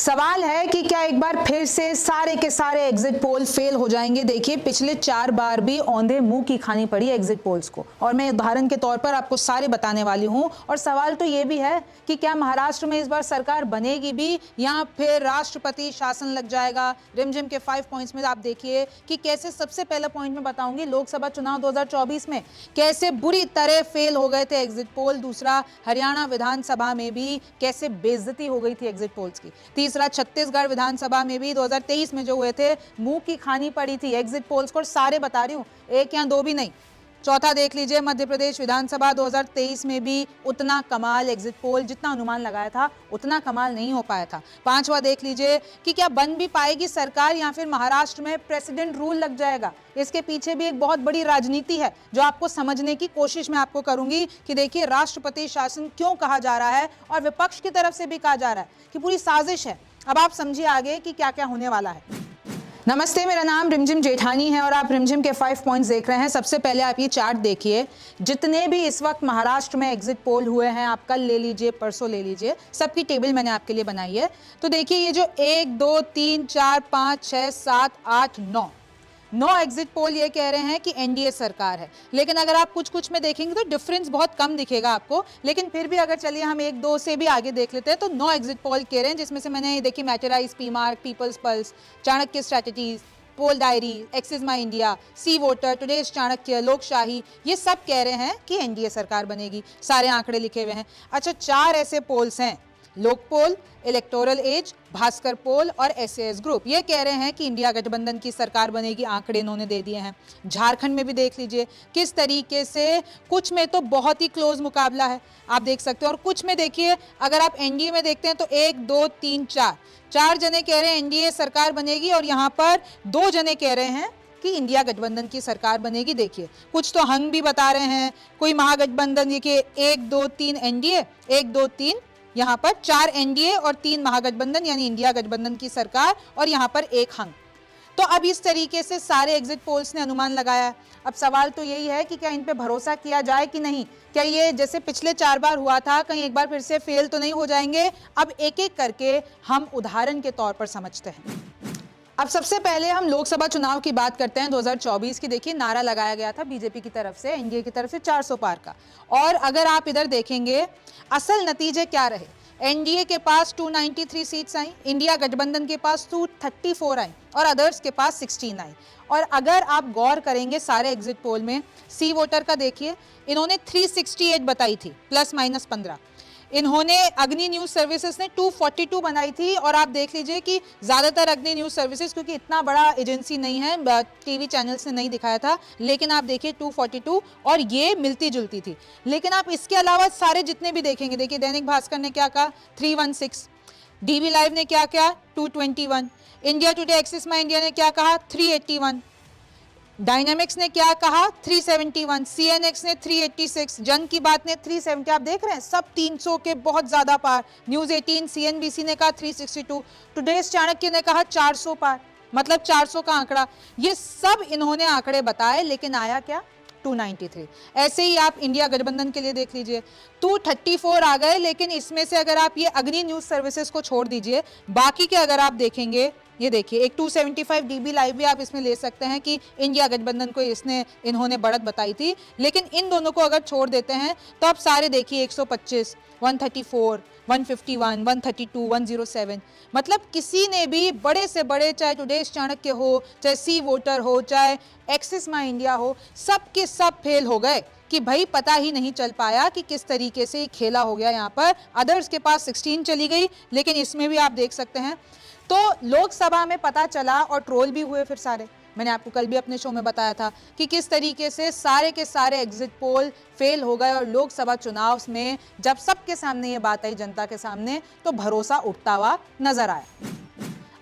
सवाल है कि क्या एक बार फिर से सारे के सारे एग्जिट पोल फेल हो जाएंगे। देखिए पिछले 4 बार भी औंधे मुंह की खानी पड़ी एग्जिट पोल्स को, और मैं उदाहरण के तौर पर आपको सारे बताने वाली हूं। और सवाल तो ये भी है कि क्या महाराष्ट्र में इस बार सरकार बनेगी भी या फिर राष्ट्रपति शासन लग जाएगा। रिमझिम के 5 पॉइंट्स में आप देखिए कि कैसे, सबसे पहला पॉइंट में बताऊंगी लोकसभा चुनाव 2024 में कैसे बुरी तरह फेल हो गए थे एग्जिट पोल। दूसरा, हरियाणा विधानसभा में भी कैसे बेइज्जती हो गई थी एग्जिट पोल्स की। तीसरा, छत्तीसगढ़ विधानसभा में भी 2023 में जो हुए थे मुंह की खानी पड़ी थी एग्जिट पोल्स को, सारे बता रही हूं, एक या दो भी नहीं। चौथा देख लीजिए, मध्य प्रदेश विधानसभा 2023 में भी उतना कमाल एग्जिट पोल जितना अनुमान लगाया था उतना कमाल नहीं हो पाया था। पांचवा देख लीजिए कि क्या बन भी पाएगी सरकार या फिर महाराष्ट्र में प्रेसिडेंट रूल लग जाएगा। इसके पीछे भी एक बहुत बड़ी राजनीति है जो आपको समझने की कोशिश मैं आपको करूंगी कि देखिए राष्ट्रपति शासन क्यों कहा जा रहा है और विपक्ष की तरफ से भी कहा जा रहा है कि पूरी साजिश है। अब आप समझिए आगे कि क्या क्या होने वाला है। नमस्ते, मेरा नाम रिमझिम जेठानी है और आप रिमझिम के 5 पॉइंट्स देख रहे हैं। सबसे पहले आप ये चार्ट देखिए, जितने भी इस वक्त महाराष्ट्र में एग्जिट पोल हुए हैं, आप कल ले लीजिए, परसों ले लीजिए, सबकी टेबल मैंने आपके लिए बनाई है। तो देखिए ये जो 1 2 3 4 5 6 7 8 9 एग्जिट पोल ये कह रहे हैं कि एनडीए सरकार है। लेकिन अगर आप कुछ में देखेंगे तो डिफरेंस बहुत कम दिखेगा आपको, लेकिन फिर भी अगर चलिए हम 1 2 से भी आगे देख लेते हैं तो 9 एग्जिट पोल कह रहे हैं, जिसमें से मैंने देखिए Matrize, P Marq, People's Pulse, Chanakya strategies, poll diary, Axis My India, C Voter, Today's Chanakya, Lokshahi, ये सब कह रहे हैं कि एनडीए सरकार बनेगी। सारे आंकड़े लिखे हुए हैं। अच्छा, 4 ऐसे पोल्स हैं, लोकपोल, इलेक्टोरल एज, भास्कर पोल और एसएएस ग्रुप, ये कह रहे हैं कि इंडिया गठबंधन की सरकार बनेगी। आंकड़े इन्होंने दे दिए हैं। झारखंड में भी देख लीजिए किस तरीके से, कुछ में तो बहुत ही क्लोज मुकाबला है, आप देख सकते हो। और कुछ में देखिए, अगर आप एनडीए में देखते हैं तो 1 2 3 4 जने कह रहे हैं एनडीए सरकार बनेगी और यहाँ पर 2 जने कह रहे हैं कि इंडिया गठबंधन की सरकार बनेगी। देखिए कुछ तो हंग भी बता रहे हैं, कोई महागठबंधन, देखिए 1 2 3 एनडीए, 1 2 3 यहाँ पर 4 एनडीए और 3 महागठबंधन यानी इंडिया गठबंधन की सरकार, और यहाँ पर 1 हंग। तो अब इस तरीके से सारे एग्जिट पोल्स ने अनुमान लगाया है। अब सवाल तो यही है कि क्या इन पे भरोसा किया जाए कि नहीं। क्या ये जैसे पिछले 4 बार हुआ था, कहीं एक बार फिर से फेल तो नहीं हो जाएंगे। अब एक एक करके हम उदाहरण के तौर पर समझते हैं। अब सबसे पहले हम लोकसभा चुनाव की बात करते हैं 2024 की। देखिए नारा लगाया गया था बीजेपी की तरफ से, एनडीए की तरफ से 400 पार का। और अगर आप इधर देखेंगे असल नतीजे क्या रहे, एनडीए के पास 293 सीट्स आई, इंडिया गठबंधन के पास 234 आई और अदर्स के पास 16 आई। और अगर आप गौर करेंगे सारे एग्जिट पोल में, सी वोटर का देखिए, इन्होंने 368 बताई थी प्लस माइनस 15। इन्होंने अग्नि न्यूज सर्विसेज ने 242 बनाई थी। और आप देख लीजिए कि ज़्यादातर अग्नि न्यूज सर्विसेज, क्योंकि इतना बड़ा एजेंसी नहीं है, टीवी चैनल्स ने नहीं दिखाया था, लेकिन आप देखिए 242 और ये मिलती जुलती थी। लेकिन आप इसके अलावा सारे जितने भी देखेंगे, देखिए दैनिक भास्कर ने क्या कहा 316, डीवी लाइव ने क्या कहा 221, India today axis My India ने क्या कहा 381, डायनामिक्स ने क्या कहा 371, सीएनएक्स ने 386, जन की बात ने 370। आप देख रहे हैं सब 300 के बहुत ज्यादा पार। न्यूज 18, सीएनबीसी ने कहा 362, टुडेज चाणक्य ने कहा 400 पार, मतलब 400 का आंकड़ा। ये सब इन्होंने आंकड़े बताए, लेकिन आया क्या 293। ऐसे ही आप इंडिया गठबंधन के लिए देख लीजिए 234 आ गए, लेकिन इसमें से अगर आप ये अग्नि न्यूज सर्विसेज को छोड़ दीजिए, बाकी के अगर आप देखेंगे, ये देखिए एक 275 डीबी लाइव भी आप इसमें ले सकते हैं कि इंडिया गठबंधन को इन्होंने बढ़त बताई थी। लेकिन इन दोनों को अगर छोड़ देते हैं तो आप सारे देखिए 125, 134, 151, 132, 107, मतलब किसी ने भी बड़े से बड़े, चाहे टुडेज चाणक्य हो, चाहे सी वोटर हो, चाहे एक्सिस माई इंडिया हो, सब के सब फेल हो गए कि भाई पता ही नहीं चल पाया कि किस तरीके से खेला हो गया। यहाँ पर अदर्स के पास 16 चली गई, लेकिन इसमें भी आप देख सकते हैं। तो लोकसभा में पता चला और ट्रोल भी हुए फिर सारे। मैंने आपको कल भी अपने शो में बताया था कि किस तरीके से सारे के सारे एग्जिट पोल फेल हो गए, और लोकसभा चुनाव में जब सबके सामने ये बात आई, जनता के सामने, तो भरोसा उठता हुआ नजर आया।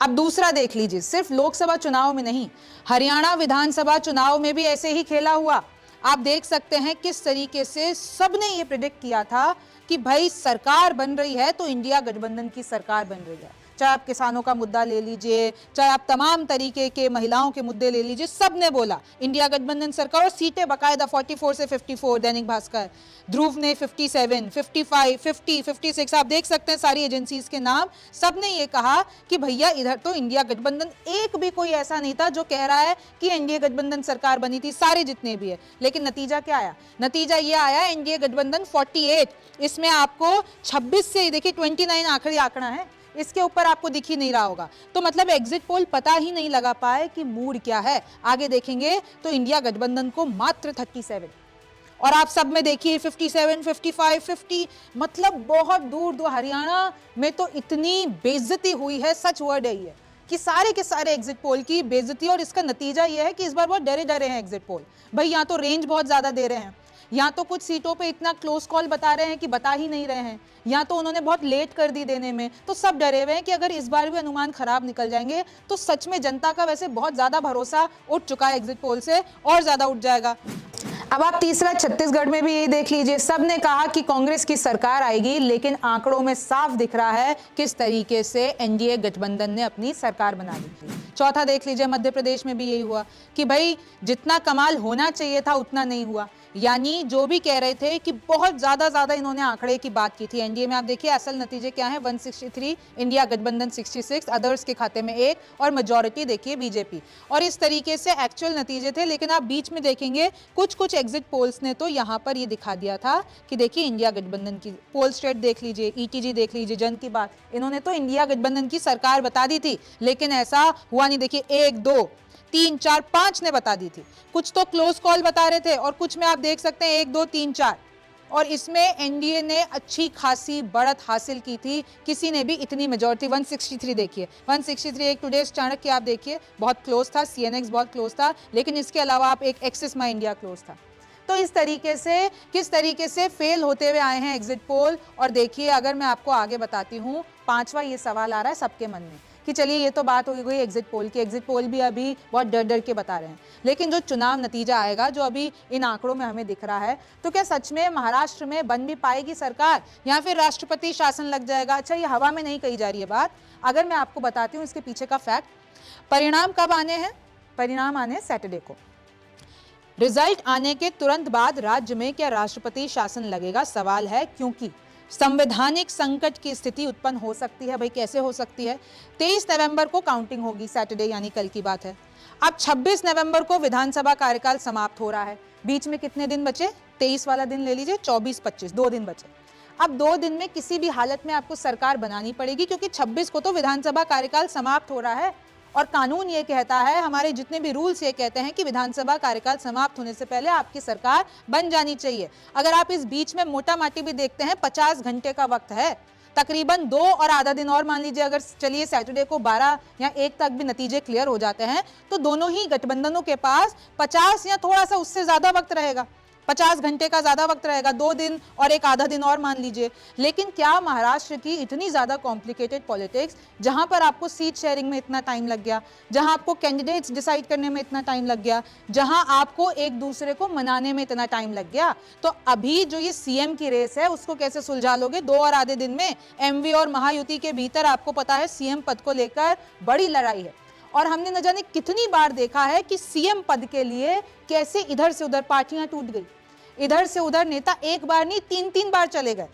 अब दूसरा देख लीजिए, सिर्फ लोकसभा चुनाव में नहीं, हरियाणा विधानसभा चुनाव में भी ऐसे ही खेला हुआ। आप देख सकते हैं किस तरीके से सबने ये प्रिडिक्ट किया था कि भाई सरकार बन रही है तो इंडिया गठबंधन की सरकार बन रही है। चाहे आप किसानों का मुद्दा ले लीजिए, चाहे आप तमाम तरीके के महिलाओं के मुद्दे ले लीजिए, सब ने बोला इंडिया गठबंधन सरकार, और सीटें बाकायदा 44 से 54, दैनिक भास्कर, ध्रुव ने 57, 55, 50, 56, आप देख सकते हैं सारी एजेंसीज के नाम, सब ने ये कहा कि भैया इधर तो इंडिया गठबंधन, एक भी कोई ऐसा नहीं था जो कह रहा है कि एनडीए गठबंधन सरकार बनी थी, सारे जितने भी है। लेकिन नतीजा क्या आया? नतीजा ये आया एनडीए गठबंधन 48, इसमें आपको 26 से देखिए 29 आखिरी आंकड़ा है, इसके ऊपर आपको दिख ही नहीं रहा होगा। तो मतलब एग्जिट पोल पता ही नहीं लगा पाए कि मूड क्या है। आगे देखेंगे तो इंडिया गठबंधन को मात्र 37, और आप सब में देखिए 57, 55, 50, मतलब बहुत दूर दूर। हरियाणा में तो इतनी बेइज्जती हुई है, सच वर्ड है ये, कि सारे के सारे एग्जिट पोल की बेइज्जती। और इसका नतीजा ये है कि इस बार बहुत डरे डरे हैं एग्जिट पोल। भाई यहाँ तो रेंज बहुत ज्यादा दे रहे हैं, यहाँ तो कुछ सीटों पे इतना क्लोज कॉल बता रहे हैं कि बता ही नहीं रहे हैं, यहाँ तो उन्होंने बहुत लेट कर दी देने में। तो सब डरे हुए हैं कि अगर इस बार भी अनुमान खराब निकल जाएंगे तो सच में जनता का वैसे बहुत ज्यादा भरोसा उठ चुका है एग्जिट पोल से, और ज्यादा उठ जाएगा। अब आप तीसरा छत्तीसगढ़ में भी यही देख लीजिए, सब ने कहा कि कांग्रेस की सरकार आएगी, लेकिन आंकड़ों में साफ दिख रहा है किस तरीके से एनडीए गठबंधन ने अपनी सरकार बना ली थी। चौथा देख लीजिए, मध्य प्रदेश में भी यही हुआ कि भाई जितना कमाल होना चाहिए था उतना नहीं हुआ, यानी जो भी कह रहे थे कि बहुत ज्यादा इन्होंने आंकड़े की बात की थी एनडीए में। आप देखिए असल नतीजे क्या है, 163, इंडिया गठबंधन 66, अदर्स के खाते में 1, और मेजॉरिटी देखिए बीजेपी। और इस तरीके से एक्चुअल नतीजे थे। लेकिन आप बीच में देखेंगे कुछ एग्जिट पोल्स ने तो यहाँ पर ये दिखा दिया था कि देखिए इंडिया गठबंधन की, पोल स्टेट देख लीजिए, ईटीजी देख लीजिए, जन की बात, इन्होंने तो इंडिया गठबंधन की सरकार बता दी थी, लेकिन ऐसा हुआ नहीं। देखिए 1, 2, 3, 4, 5 ने बता दी थी, कुछ तो क्लोज कॉल बता रहे थे, और कुछ में आप देख सकते हैं 1, 2, 3, 4, और इसमें एनडीए ने अच्छी खासी बढ़त हासिल की थी। किसी ने भी इतनी मेजॉरिटी, 163 देखिए, 163 एक टुडेज चाणक्य आप देखिए बहुत क्लोज था, सीएनएक्स बहुत क्लोज था, लेकिन इसके अलावा आप एक एक्सिस माई इंडिया क्लोज था। तो इस तरीके से किस तरीके से फेल होते हुए आए हैं एग्जिट पोल। और देखिए अगर मैं आपको आगे बताती हूँ, पांचवा ये सवाल आ रहा है सबके मन में कि चलिए ये तो बात हो गई एग्जिट पोल की, एग्जिट पोल भी अभी बहुत डर डर के बता रहे हैं, लेकिन जो चुनाव नतीजा आएगा जो अभी इन आंकड़ों में हमें दिख रहा है, तो क्या सच में महाराष्ट्र में बन भी पाएगी सरकार या फिर राष्ट्रपति शासन लग जाएगा? अच्छा, ये हवा में नहीं कही जा रही है बात, अगर मैं आपको बताती हूँ इसके पीछे का फैक्ट। परिणाम कब आने हैं? परिणाम आने सैटरडे को। रिजल्ट आने के तुरंत बाद राज्य में क्या राष्ट्रपति शासन लगेगा? सवाल है, क्योंकि संवैधानिक संकट की स्थिति उत्पन्न हो सकती है। भाई कैसे हो सकती है? 23 नवंबर को काउंटिंग होगी, सैटरडे यानी कल की बात है। अब 26 नवंबर को विधानसभा कार्यकाल समाप्त हो रहा है, बीच में कितने दिन बचे? 23 वाला दिन ले लीजिए, 24, 25, 2 दिन बचे। अब 2 दिन में किसी भी हालत में आपको सरकार बनानी पड़ेगी, क्योंकि 26 को तो विधानसभा कार्यकाल समाप्त हो रहा है, और कानून ये कहता है, हमारे जितने भी रूल्स ये कहते हैं कि विधानसभा कार्यकाल समाप्त होने से पहले आपकी सरकार बन जानी चाहिए। अगर आप इस बीच में मोटा माटी भी देखते हैं, 50 घंटे का वक्त है, तकरीबन 2 और आधा दिन और मान लीजिए, अगर चलिए सैटरडे को 12 या 1 तक भी नतीजे क्लियर हो जाते हैं, तो दोनों ही गठबंधनों के पास 50 या थोड़ा सा उससे ज्यादा वक्त रहेगा, 50 घंटे का ज्यादा वक्त रहेगा, 2 दिन और एक आधा दिन और मान लीजिए। लेकिन क्या महाराष्ट्र की इतनी ज्यादा कॉम्प्लिकेटेड पॉलिटिक्स, जहां पर आपको सीट शेयरिंग में इतना टाइम लग गया, जहां आपको कैंडिडेट्स डिसाइड करने में इतना टाइम लग गया, जहां आपको एक दूसरे को मनाने में इतना टाइम लग गया, तो अभी जो ये सीएम की रेस है उसको कैसे सुलझा लोगे 2 और आधे दिन में? एमवी और महायुति के भीतर आपको पता है सीएम पद को लेकर बड़ी लड़ाई है, और हमने न जाने कितनी बार देखा है कि सीएम पद के लिए कैसे इधर से उधर पार्टियां टूट गई, इधर से उधर नेता एक बार नहीं 3-3 बार चले गए।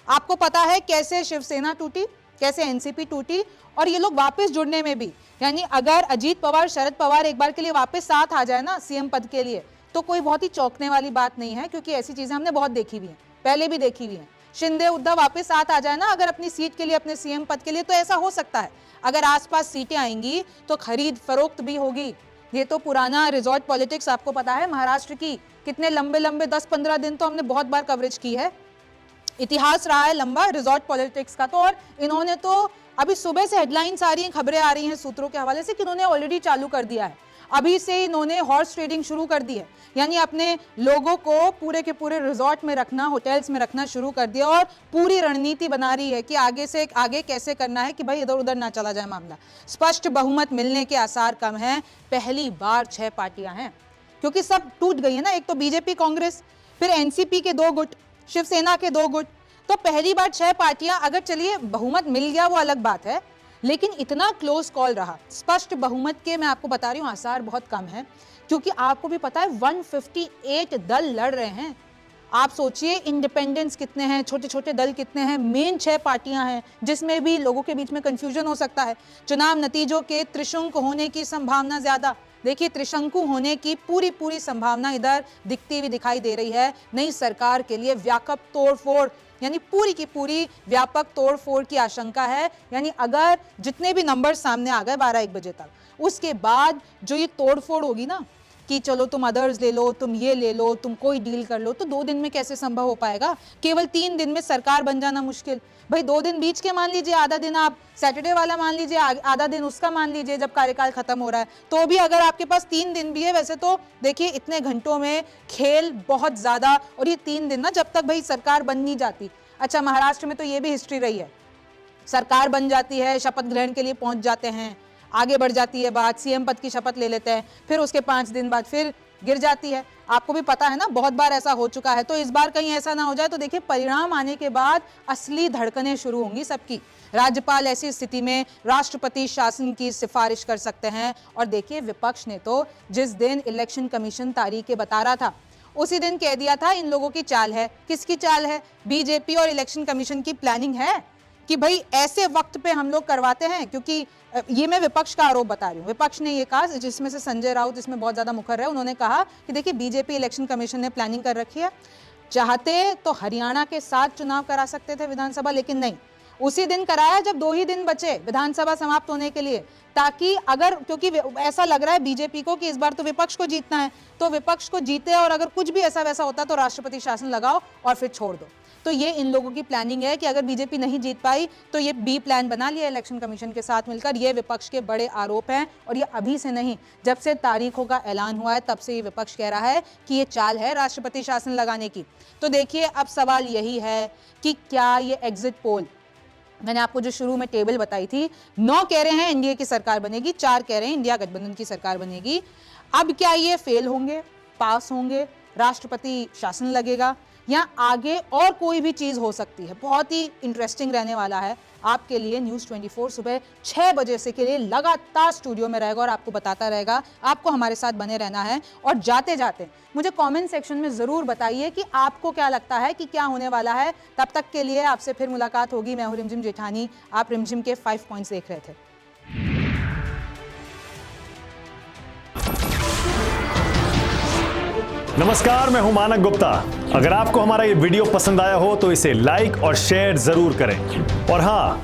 आपको पता है कैसे शिवसेना टूटी, कैसे एनसीपी टूटी, और ये लोग वापस जुड़ने में भी, यानी अगर अजीत पवार, शरद पवार एक बार के लिए वापस साथ आ जाए ना सीएम पद के लिए, तो कोई बहुत ही चौंकने वाली बात नहीं है, क्योंकि ऐसी चीजें हमने बहुत देखी हुई हैं, पहले भी देखी हुई हैं। शिंदे उद्धव वापस साथ आ जाए ना अगर अपनी सीट के लिए, अपने सीएम पद के लिए, तो ऐसा हो सकता है। अगर आसपास सीटें आएंगी तो खरीद फरोख्त भी होगी। ये तो पुराना रिजॉर्ट पॉलिटिक्स आपको पता है महाराष्ट्र की, कितने लंबे लंबे 10-15 दिन तो हमने बहुत बार कवरेज की है, इतिहास रहा है लंबा रिजॉर्ट पॉलिटिक्स का। तो और इन्होंने तो अभी सुबह से हेडलाइंस आ रही हैं, खबरें आ रही हैं सूत्रों के हवाले से कि इन्होंने ऑलरेडी चालू कर दिया है, अभी से इन्होंने हॉर्स ट्रेडिंग शुरू कर दी है, यानी अपने लोगों को पूरे के पूरे रिजॉर्ट में रखना, होटल्स में रखना शुरू कर दिया, और पूरी रणनीति बना रही है कि आगे से आगे कैसे करना है कि भाई इधर उधर ना चला जाए मामला। स्पष्ट बहुमत मिलने के आसार कम हैं, पहली बार 6 पार्टियां हैं, क्योंकि सब टूट गई है ना, एक तो बीजेपी कांग्रेस, फिर एनसीपी के 2 गुट, शिवसेना के 2 गुट, तो पहली बार 6 पार्टियां, अगर चलिए बहुमत मिल गया वो अलग बात है, लेकिन इतना क्लोज कॉल रहा। स्पष्ट बहुमत के मैं आपको बता रही हूँ आसार बहुत कम है, क्योंकि आपको भी पता है 158 दल लड़ रहे हैं। आप सोचिए इंडिपेंडेंस कितने हैं, छोटे छोटे दल कितने हैं, मेन 6 पार्टियां हैं, जिसमें भी लोगों के बीच में कंफ्यूजन हो सकता है। चुनाव नतीजों के त्रिशंकु होने की संभावना ज्यादा। देखिए त्रिशंकु होने की पूरी संभावना इधर दिखती हुई दिखाई दे रही है। नई सरकार के लिए व्यापक तोड़फोड़, यानी पूरी की पूरी व्यापक तोड़फोड़ की आशंका है। यानी अगर जितने भी नंबर सामने आ गए 12-1 बजे तक, उसके बाद जो ये तोड़फोड़ होगी ना कि चलो तुम अदर्स ले लो, तुम ये ले लो, तुम कोई डील कर लो, तो 2 दिन में कैसे संभव हो पाएगा? केवल 3 दिन में सरकार बन जाना मुश्किल। भाई 2 दिन बीच के मान लीजिए, आधा दिन आप सैटरडे वाला मान लीजिए, आधा दिन उसका मान लीजिए जब कार्यकाल खत्म हो रहा है, तो भी अगर आपके पास 3 दिन भी है। वैसे तो देखिए इतने घंटों में खेल बहुत ज्यादा, और ये 3 दिन ना जब तक भाई सरकार बन नहीं जाती। अच्छा, महाराष्ट्र में तो ये भी हिस्ट्री रही है, सरकार बन जाती है, शपथ ग्रहण के लिए पहुंच जाते हैं, आगे बढ़ जाती है बात, सीएम पद की शपथ ले लेते हैं, फिर उसके 5 दिन बाद फिर गिर जाती है। आपको भी पता है ना, बहुत बार ऐसा हो चुका है। तो इस बार कहीं ऐसा ना हो जाए। तो देखिए परिणाम आने के बाद असली धड़कनें शुरू होंगी सबकी। राज्यपाल ऐसी स्थिति में राष्ट्रपति शासन की सिफारिश कर सकते हैं। और देखिए विपक्ष ने तो जिस दिन इलेक्शन कमीशन तारीखें बता रहा था, उसी दिन कह दिया था इन लोगों की चाल है। किसकी चाल है? बीजेपी और इलेक्शन कमीशन की प्लानिंग है कि भाई ऐसे वक्त पे हम लोग करवाते हैं। क्योंकि ये मैं विपक्ष का आरोप बता रही हूँ। विपक्ष ने ये कहा, जिसमें से संजय राउत इसमें बहुत ज्यादा मुखर है, उन्होंने कहा कि देखिए बीजेपी इलेक्शन कमीशन ने प्लानिंग कर रखी है, चाहते तो हरियाणा के साथ चुनाव करा सकते थे विधानसभा, लेकिन नहीं, उसी दिन कराया जब 2 ही दिन बचे विधानसभा समाप्त होने के लिए, ताकि अगर, क्योंकि ऐसा लग रहा है बीजेपी को कि इस बार तो विपक्ष को जीतना है, तो विपक्ष को जीते और अगर कुछ भी ऐसा वैसा होता तो राष्ट्रपति शासन लगाओ और फिर छोड़ दो। तो ये इन लोगों की प्लानिंग है कि अगर बीजेपी नहीं जीत पाई तो ये बी प्लान बना लिया इलेक्शन कमीशन के साथ मिलकर। ये विपक्ष के बड़े आरोप हैं, और ये अभी से नहीं, जब से तारीखों का ऐलान हुआ है तब से ये विपक्ष कह रहा है कि ये चाल है राष्ट्रपति शासन लगाने की। तो देखिए अब सवाल यही है कि क्या ये एग्जिट पोल, मैंने आपको जो शुरू में टेबल बताई थी, 9 कह रहे हैं एनडीए की सरकार बनेगी, 4 कह रहे हैं इंडिया गठबंधन की सरकार बनेगी। अब क्या ये फेल होंगे, पास होंगे, राष्ट्रपति शासन लगेगा, या आगे और कोई भी चीज हो सकती है? बहुत ही इंटरेस्टिंग रहने वाला है आपके लिए। न्यूज़ 24 सुबह 6 बजे से के लिए लगातार स्टूडियो में रहेगा और आपको बताता रहेगा। आपको हमारे साथ बने रहना है। और जाते जाते मुझे कमेंट सेक्शन में जरूर बताइए कि आपको क्या लगता है कि क्या होने वाला है। तब तक के लिए आपसे फिर मुलाकात होगी। मैं हूं रिमझिम जेठानी, आप रिमझिम के 5 पॉइंट्स देख रहे थे। नमस्कार, मैं हूं मानक गुप्ता। अगर आपको हमारा ये वीडियो पसंद आया हो तो इसे लाइक और शेयर जरूर करें, और हाँ,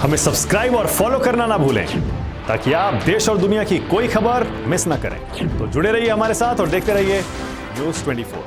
हमें सब्सक्राइब और फॉलो करना ना भूलें, ताकि आप देश और दुनिया की कोई खबर मिस ना करें। तो जुड़े रहिए हमारे साथ और देखते रहिए न्यूज़ 24।